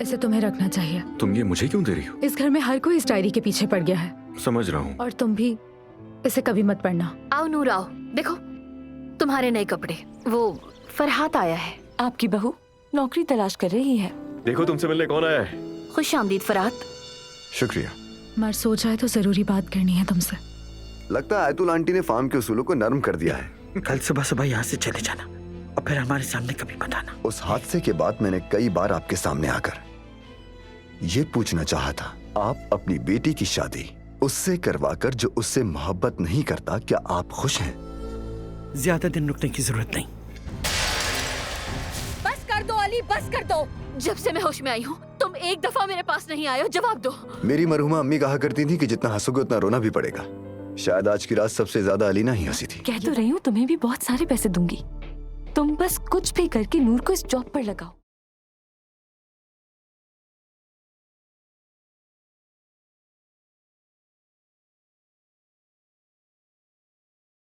इसे तुम्हें रखना चाहिए। तुम ये मुझे क्यों दे रही हो? इस घर में हर कोई इस डायरी के पीछे पड़ गया है। समझ रहा हूँ। और तुम भी इसे कभी मत पढ़ना। आओ नूर आओ, देखो तुम्हारे नए कपड़े। वो फरहात आया है। आपकी बहू नौकरी तलाश कर रही है। देखो तुमसे मिलने कौन आया है। खुश आमदीद फरहात। शुक्रिया। मर सोचा है तो जरूरी बात करनी है तुमसे। लगता है आयतुल आंटी ने फार्म के उसूलों को नरम कर दिया है। कल सुबह सुबह यहाँ से चले जाना और फिर हमारे सामने कभी मत आना। उस हादसे के बाद मैंने कई बार आपके सामने आकर ये पूछना चाहा था, आप अपनी बेटी की शादी उससे करवाकर जो उससे मोहब्बत नहीं करता, क्या आप खुश हैं? ज्यादा दिन रुकने की जरूरत नहीं। बस कर दो अली, बस कर दो। जब से मैं होश में आई हूँ तुम एक दफा मेरे पास नहीं आए हो। जवाब दो। मेरी मरहुमा अम्मी कहा करती थी कि जितना हंसोगे उतना रोना भी पड़ेगा। शायद आज की रात सबसे ज्यादा अलीना ही हंसी थी। कह तो रही हूँ तुम्हें भी बहुत सारे पैसे दूंगी, तुम बस कुछ भी करके नूर को इस जॉब पर लगाओ।